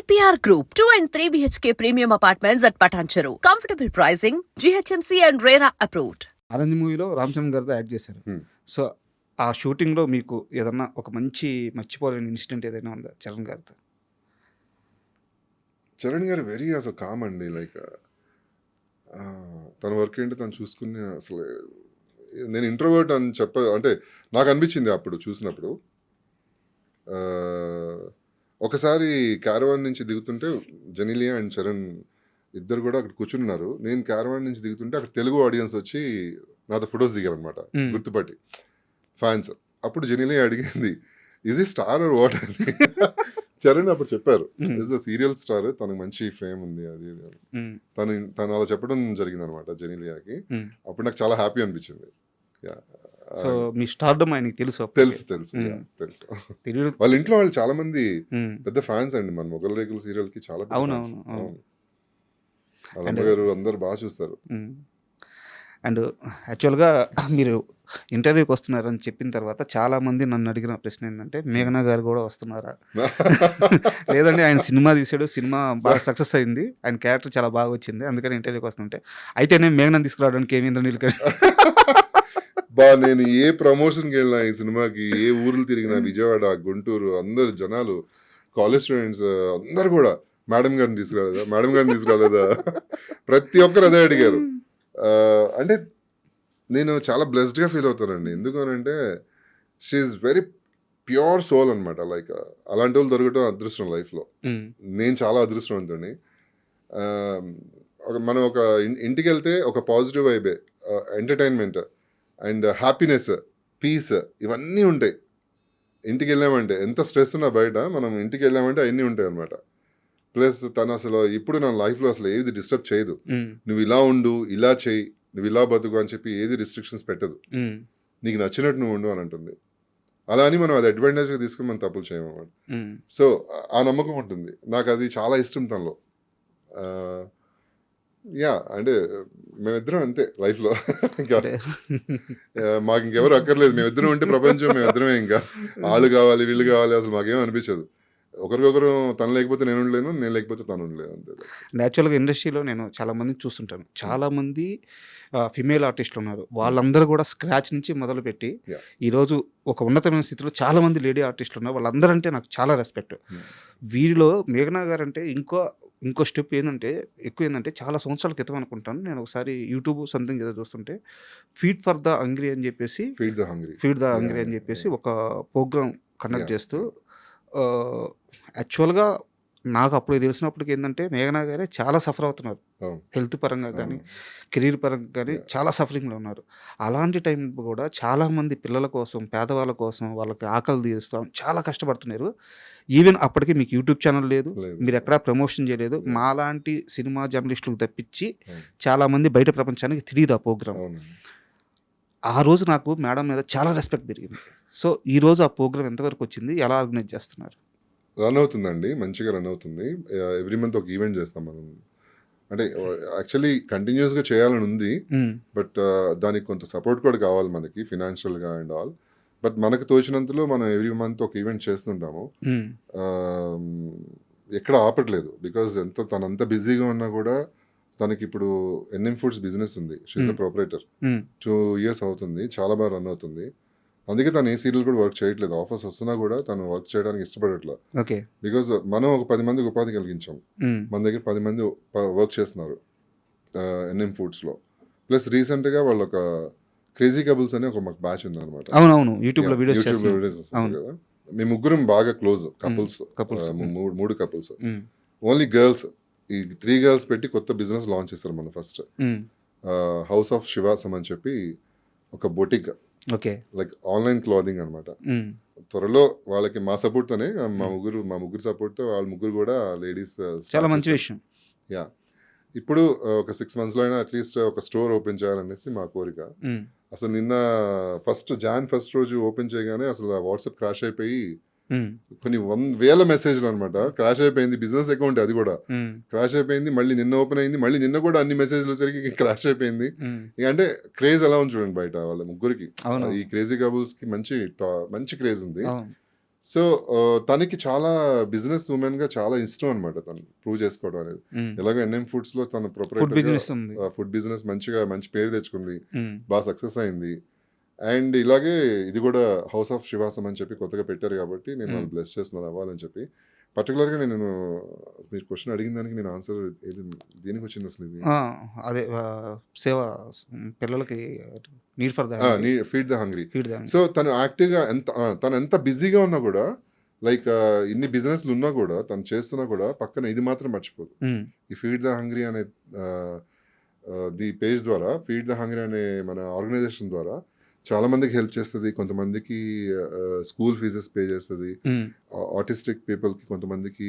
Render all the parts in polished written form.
APR Group, 2 and 3 BHK premium apartments at Patancheru. Comfortable pricing, GHMC and RERA approved. Anand మూవీలో రామ్ చరణ్ గారితో act చేశారు. So ఆ షూటింగ్లో మీకు ఏదన్నా ఒక మంచి మర్చిపోలేని ఇన్సిడెంట్ ఏదైనా ఉందా చరణ్ గారితో? చరణ్ గారు వెరీ అసలు కామ్ అండి. లైక్ తన వర్క్ ఏంటి తను చూసుకుని అసలు నేను ఇంట్రోవర్ట్ అని అంటే నాకు అనిపించింది అప్పుడు చూసినప్పుడు. ఒకసారి క్యారవాన్ నుంచి దిగుతుంటే జెనిలియా అండ్ చరణ్ ఇద్దరు కూడా అక్కడ కూర్చున్నారు. నేను క్యారవాన్ నుంచి దిగుతుంటే అక్కడ తెలుగు ఆడియన్స్ వచ్చి నాతో ఫొటోస్ దిగారు అనమాట, గుర్తుపట్టి ఫ్యాన్స్. అప్పుడు జెనిలియా అడిగింది, ఈజ్ ఈ స్టార్ ఆర్ వాట్ అని. చరణ్ అప్పుడు చెప్పారు, ఇస్ ద సీరియల్ స్టార్, తనకు మంచి ఫేమ్ ఉంది అది తను అలా చెప్పడం జరిగింది అనమాట జెనిలియాకి. అప్పుడు నాకు చాలా హ్యాపీ అనిపించింది. సో మీ స్టార్డమ్ ఆయనకి తెలుసు? తెలుసు. వాళ్ళ ఇంట్లో వాళ్ళు చాలా మంది పెద్ద ఫ్యాన్స్ అండి మన మొగల్ రేకుల సీరియల్ కి. చాలా వాళ్ళ అమ్మగారు అందరు బాగా చూస్తారు. అండ్ యాక్చువల్గా మీరు ఇంటర్వ్యూకి వస్తున్నారని చెప్పిన తర్వాత చాలా మంది నన్ను అడిగిన ప్రశ్న ఏంటంటే, మేఘనా గారు కూడా వస్తున్నారా? లేదంటే ఆయన సినిమా తీసాడు, సినిమా బాగా సక్సెస్ అయింది, ఆయన క్యారెక్టర్ చాలా బాగా వచ్చింది, అందుకని ఇంటర్వ్యూకి వస్తుంటే అయితే నేను మేఘనాని తీసుకురావడానికి ఏమేంద్ర నీలకంఠ నేను ఏ ప్రమోషన్కి వెళ్ళినా ఈ సినిమాకి, ఏ ఊర్లు తిరిగినా, విజయవాడ, గుంటూరు, అందరు జనాలు, కాలేజ్ స్టూడెంట్స్ అందరు కూడా మేడం గారిని తీసుకురాలేదా ప్రతి ఒక్కరు అదే అడిగారు. అంటే నేను చాలా బ్లెస్డ్గా ఫీల్ అవుతానండి. ఎందుకనంటే షీఈస్ వెరీ ప్యూర్ సోల్ అనమాట. లైక్ అలాంటి వాళ్ళు దొరకటం అదృష్టం లైఫ్లో. నేను చాలా అదృష్టవంతుడిని. మనం ఒక ఇంటికి వెళ్తే ఒక positive vibe, entertainment and happiness, peace ఇవన్నీ ఉంటాయి. ఇంటికి వెళ్ళామంటే ఎంత స్ట్రెస్ ఉన్నా బయట మనం ఇంటికి వెళ్ళామంటే అవన్నీ ఉంటాయి అనమాట. ప్లస్ తను అసలు ఇప్పుడు నా లైఫ్లో అసలు ఏది డిస్టర్బ్ చేయదు. నువ్వు ఇలా ఉండు, ఇలా చేయి, నువ్వు ఇలా బతుకు అని చెప్పి ఏది రిస్ట్రిక్షన్స్ పెట్టదు. నీకు నచ్చినట్టు నువ్వు ఉండు అని అంటుంది. అలా అని మనం అది అడ్వాంటేజ్గా తీసుకుని మనం తప్పులు చేయమన్నమాట. సో ఆ నమ్మకం ఉంటుంది నాకు, అది చాలా ఇష్టం తనలో. అంటే మేమిద్దరం అంతే లైఫ్లో. ఇంకా మాకు ఇంకెవరు అక్కర్లేదు, మేమిద్దరం ఉంటే ప్రపంచం మేమిద్దరమే. ఇంకా వాళ్ళు కావాలి, వీళ్ళు కావాలి, అసలు మాకేం అనిపించదు. ఒకరికొకరు తను లేకపోతే నేను ఉండలేను, నేను లేకపోతే తను ఉండలేదు, అంతే. న్యాచురల్గా ఇండస్ట్రీలో నేను చాలా మందిని చూస్తుంటాను. చాలామంది ఫిమేల్ ఆర్టిస్టులు ఉన్నారు, వాళ్ళందరూ కూడా స్క్రాచ్ నుంచి మొదలుపెట్టి ఈరోజు ఒక ఉన్నతమైన స్థితిలో చాలామంది లేడీ ఆర్టిస్టులు ఉన్నారు. వాళ్ళందరూ అంటే నాకు చాలా రెస్పెక్ట్. వీరిలో మేఘనా గారు అంటే ఇంకో స్టెప్ ఎక్కువ ఏంటంటే చాలా సంవత్సరాల క్రితం అనుకుంటాను, నేను ఒకసారి యూట్యూబ్ సంథింగ్ ఏదో చూస్తుంటే ఫీడ్ ద హంగ్రీ అని చెప్పేసి ఒక ప్రోగ్రామ్ కండక్ట్ చేస్తూ, యాక్చువల్గా నాకు అప్పుడు తెలిసినప్పటికి ఏంటంటే మేఘనా గారే చాలా సఫర్ అవుతున్నారు, హెల్త్ పరంగా కానీ కెరీర్ పరంగా కానీ చాలా సఫరింగ్లో ఉన్నారు. అలాంటి టైం కూడా చాలామంది పిల్లల కోసం, పేదవాళ్ళ కోసం, వాళ్ళకి ఆకలి తీరుస్తాం చాలా కష్టపడుతున్నారు. ఈవెన్ అప్పటికి మీకు యూట్యూబ్ ఛానల్ లేదు, మీరు ఎక్కడా ప్రమోషన్ చేయలేదు. మాలాంటి సినిమా జర్నలిస్టులకు తప్పించి చాలామంది బయట ప్రపంచానికి తెలియదు ఆ ప్రోగ్రామ్. ఆ రోజు నాకు మేడం మీద చాలా రెస్పెక్ట్ పెరిగింది. సో ఈరోజు ఆ ప్రోగ్రామ్ ఎంతవరకు వచ్చింది, ఎలా ఆర్గనైజ్ చేస్తున్నారు? రన్ అవుతుందండి, మంచిగా రన్ అవుతుంది. ఎవ్రీ మంత్ ఒక ఈవెంట్ చేస్తాం మనం. అంటే యాక్చువల్లీ కంటిన్యూస్గా చేయాలని ఉంది, బట్ దానికి కొంత సపోర్ట్ కూడా కావాలి మనకి, ఫినాన్షియల్గా అండ్ ఆల్. బట్ మనకు తోచినంతలో మనం ఎవ్రీ మంత్ ఒక ఈవెంట్ చేస్తుంటాము. ఎక్కడ ఆపట్లేదు, బికాజ్ తనంత బిజీగా ఉన్నా కూడా తనకి ఇప్పుడు ఎన్ఎం ఫుడ్స్ బిజినెస్ ఉంది. షీఈస్ అ ప్రొపరేటర్. 2 years అవుతుంది, చాలా బాగా రన్ అవుతుంది. అందుకే తను ఏ సీరియల్ కూడా వర్క్ చేయట్లేదు. ఆఫర్స్ వస్తున్నా కూడా తను వర్క్ చేయడానికి ఇష్టపడట్లేదు. బికాజ్ మనం ఒక 10 మందికి ఉపాధి కలిగించాం. మన దగ్గర 10 మంది వర్క్ చేస్తున్నారు ఎన్ఎం ఫుడ్స్లో. ప్లస్ రీసెంట్గా వాళ్ళు ఒక క్రేజీ కపుల్స్ అని ఒక మాకు బ్యాచ్ ఉంది అనమాట. యూట్యూబ్లో వీడియోస్ కదా. మేము ముగ్గురం బాగా close couples, 3 couples. Only girls, ఈ 3 girls పెట్టి కొత్త బిజినెస్ లాంచ్ చేస్తారు మనం. ఫస్ట్ హౌస్ ఆఫ్ శివాసం అని చెప్పి ఒక బొటిక్, లైక్ ఆన్లైన్ క్లాదింగ్ అనమాట. త్వరలో వాళ్ళకి మా సపోర్ట్తోనే, మా ముగ్గురు సపోర్ట్తో వాళ్ళ ముగ్గురు కూడా లేడీస్. చాలా మంచి విషయం. ఇప్పుడు ఒక 6 monthsలో అయినా అట్లీస్ట్ ఒక స్టోర్ ఓపెన్ చేయాలనేసి మా కోరిక. అసలు నిన్న Jan 1st రోజు ఓపెన్ చేయగానే అసలు వాట్సాప్ క్రాష్ అయిపోయి కొన్ని 1,000 మెసేజ్లు అనమాట. క్రాష్ అయిపోయింది, బిజినెస్ అకౌంట్ అది కూడా క్రాష్ అయిపోయింది. మళ్ళీ నిన్న ఓపెన్ అయింది, మళ్ళీ నిన్న కూడా అన్ని మెసేజ్లు సరికి క్రాష్ అయిపోయింది. ఇక అంటే క్రేజ్ ఎలా ఉంది చూడండి బయట వాళ్ళ ముగ్గురికి. ఈ క్రేజీ కపుల్స్ కి మంచి క్రేజ్ ఉంది. సో తనకి చాలా బిజినెస్ ఉమెన్ గా చాలా ఇష్టం అనమాట తను ప్రూవ్ చేసుకోవడం అనేది. ఎలాగో ఎన్ఎం ఫుడ్స్ లో తన ఫుడ్ ప్రొపరేటర్ బిజినెస్ ఉంది. ఫుడ్ బిజినెస్ మంచి పేరు తెచ్చుకుంది, ఉమ్, బాగా సక్సెస్ అయింది. అండ్ ఇలాగే ఇది కూడా హౌస్ ఆఫ్ శ్రీవాసం అని చెప్పి కొత్తగా పెట్టారు కాబట్టి నేను వాళ్ళు బ్లెస్ చేస్తున్నాను అవ్వాలని చెప్పి. పర్టికులర్గా నేను మీరు క్వశ్చన్ అడిగిన దానికి నేను ఆన్సర్ ఏది దేనికి వచ్చింది అసలు ఇది అదే సేవ పిల్లలకి need for the feed the hungry. Feed the so తను యాక్టివ్గా తను ఎంత బిజీగా ఉన్నా కూడా లైక్ ఇన్ని బిజినెస్లు ఉన్నా కూడా తను చేస్తున్నా కూడా పక్కన ఇది మాత్రం మర్చిపోదు. ఈ ఫీడ్ ద హంగ్రీ అనే ది పేజ్ ద్వారా, ఫీడ్ ద హంగ్రీ అనే మన ఆర్గనైజేషన్ ద్వారా చాలా మందికి హెల్ప్ చేస్తుంది. కొంతమందికి స్కూల్ ఫీజెస్ పే చేస్తుంది, ఆటిస్టిక్ పీపుల్కి కొంతమందికి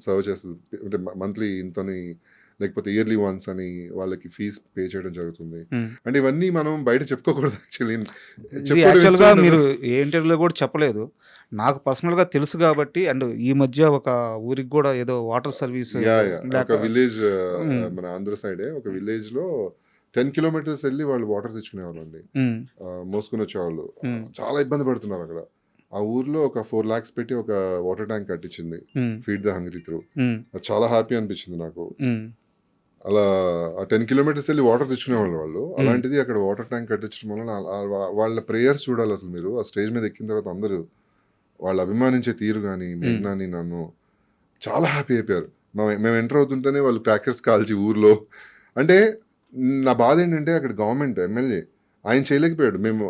సర్వ్ చేస్తుంది. అంటే మంత్లీ ఇంతని లేకపోతే ఇయర్లీ వన్స్ అని వాళ్ళకి ఫీజ్ పే చేయడం జరుగుతుంది. అంటే ఇవన్నీ మనం బయట చెప్పుకోకూడదు యాక్చువల్గా మీరు ఏ ఇంటర్వ్యూలో కూడా చెప్పలేదు, నాకు పర్సనల్గా తెలుసు కాబట్టి. అండ్ ఈ మధ్య ఒక ఊరికి కూడా ఏదో వాటర్ సర్వీస్ ఒక విలేజ్ మన ఆంధ్ర సైడే ఒక విలేజ్ లో 10 కిలోమీటర్స్ వెళ్ళి వాళ్ళు వాటర్ తెచ్చుకునేవాళ్ళు అండి, మోసుకుని వచ్చేవాళ్ళు. చాలా ఇబ్బంది పడుతున్నారు అక్కడ. ఆ ఊర్లో ఒక 4 lakhs పెట్టి ఒక వాటర్ ట్యాంక్ కట్టించింది ఫీడ్ ద హంగ్రీ త్రూ. అది చాలా హ్యాపీ అనిపించింది నాకు. అలా ఆ 10 kilometers వెళ్ళి వాటర్ తెచ్చుకునేవాళ్ళు వాళ్ళు. అలాంటిది అక్కడ వాటర్ ట్యాంక్ కట్టించడం వల్ల వాళ్ళ ప్రేయర్స్ చూడాలి అసలు మీరు. ఆ స్టేజ్ మీద ఎక్కిన తర్వాత అందరూ వాళ్ళు అభిమానించే తీరు కానీ మేఘనాని నన్ను చాలా హ్యాపీ అయిపోయారు. మేము ఎంటర్ అవుతుంటేనే వాళ్ళు క్రాకర్స్ కాల్చి ఊర్లో. అంటే నా బాధ ఏంటంటే అక్కడ గవర్నమెంట్ ఎమ్మెల్యే ఆయన చేయలేకపోయాడు. మేము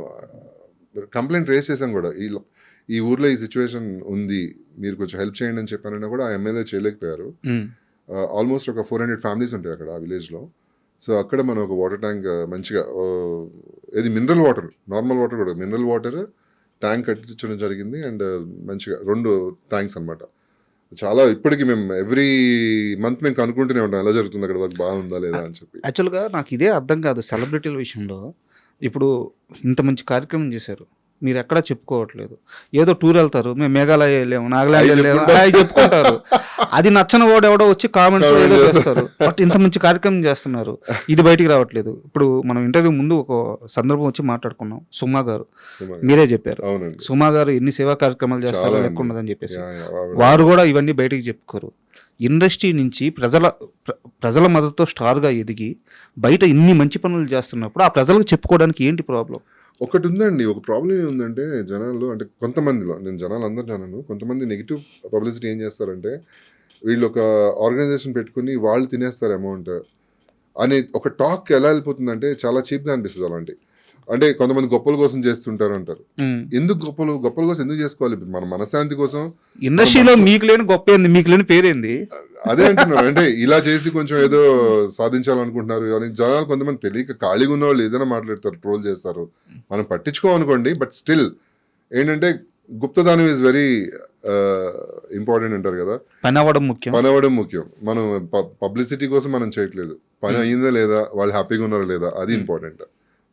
కంప్లైంట్ రేస్ చేసాం కూడా, ఈ ఊర్లో ఈ సిచ్యువేషన్ ఉంది మీరు కొంచెం హెల్ప్ చేయండి అని చెప్పానన్నా కూడా ఆ ఎమ్మెల్యే చేయలేకపోయారు. ఆల్మోస్ట్ ఒక 400 ఫ్యామిలీస్ ఉంటాయి అక్కడ ఆ విలేజ్లో. సో అక్కడ మనం ఒక వాటర్ ట్యాంక్ మంచిగా ఇది మినరల్ వాటర్, నార్మల్ వాటర్ కూడా మినరల్ వాటర్ ట్యాంక్ కట్టించడం జరిగింది. అండ్ మంచిగా 2 ట్యాంక్స్ అనమాట. చాలా ఇప్పటికి మేము ఎవ్రీ మంత్ మేము కనుక్కుంటూనే ఉంటాం ఎలా జరుగుతుంది అక్కడ వర్క్ బాగుందా లేదా అని చెప్పి. యాక్చువల్గా నాకు ఇదే అర్థం కాదు సెలబ్రిటీల విషయంలో. ఇప్పుడు ఇంత మంచి కార్యక్రమం చేశారు, మీరు ఎక్కడా చెప్పుకోవట్లేదు. ఏదో టూర్ వెళ్తారు, మేము మేఘాలయ వెళ్ళాము, నాగాలాండ్ వెళ్ళాము, అవి చెప్పుకుంటారు. అది నచ్చని వాడు ఎవడో వచ్చి కామెంట్స్ ఏదో చేస్తారు. బట్ ఇంత మంచి కార్యక్రమం చేస్తున్నారు, ఇది బయటికి రావట్లేదు. ఇప్పుడు మనం ఇంటర్వ్యూ ముందు ఒక సందర్భం వచ్చి మాట్లాడుకున్నాం, సుమా గారు మీరే చెప్పారు, సుమా గారు ఎన్ని సేవా కార్యక్రమాలు చేస్తారో లెక్క ఉండదని చెప్పేసి. వారు కూడా ఇవన్నీ బయటికి చెప్పుకోరు. ఇండస్ట్రీ నుంచి ప్రజల మద్దతుతో స్టార్గా ఎదిగి బయట ఇన్ని మంచి పనులు చేస్తున్నప్పుడు ఆ ప్రజలకు చెప్పుకోవడానికి ఏంటి ప్రాబ్లం? ఒకటి ఉందండి, ఒక ప్రాబ్లం ఏముందంటే జనాల్లో, అంటే కొంతమందిలో, నేను జనాలు అందరు జనాలు, కొంతమంది నెగిటివ్ పబ్లిసిటీ ఏం చేస్తారంటే వీళ్ళు ఒక ఆర్గనైజేషన్ పెట్టుకుని వాళ్ళు తినేస్తారు అమౌంట్ అనే ఒక టాక్ ఎలా వెళ్ళిపోతుందంటే చాలా చీప్గా అనిపిస్తుంది. అలాంటి అంటే కొంతమంది గొప్పల కోసం చేస్తుంటారు అంటారు. ఎందుకు గొప్పల కోసం ఎందుకు చేసుకోవాలి? మన మనశ్శాంతి కోసం. ఇండస్ట్రీలో మీకు లేని గొప్ప ఏంది, మీకు లేని పేరేంది? అదే అంటున్నారు. అంటే ఇలా చేసి కొంచెం ఏదో సాధించాలనుకుంటున్నారు అని జనాలు కొంతమంది తెలియక ఖాళీగా ఉన్న వాళ్ళు ఏదైనా మాట్లాడతారు, ట్రోల్ చేస్తారు. మనం పట్టించుకోమనుకోండి, బట్ స్టిల్ ఏంటంటే గుప్తదానం ఈజ్ వెరీ ఇంపార్టెంట్ అంటారు కదా. పని అవ్వడం ముఖ్యం. మనం పబ్లిసిటీ కోసం మనం చేయట్లేదు, పని అయ్యిందా లేదా, వాళ్ళు హ్యాపీగా ఉన్నారా లేదా, అది ఇంపార్టెంట్.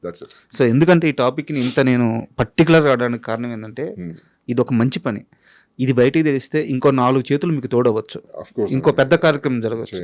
That's it. సో ఎందుకంటే ఈ టాపిక్ని ఇంత నేను పర్టికులర్ అవడానికి కారణం ఏంటంటే ఇది ఒక మంచి పని. ఇది బయటికి తెలిస్తే ఇంకో 4 చేతులు మీకు తోడవచ్చు, ఇంకో పెద్ద కార్యక్రమం జరగవచ్చు.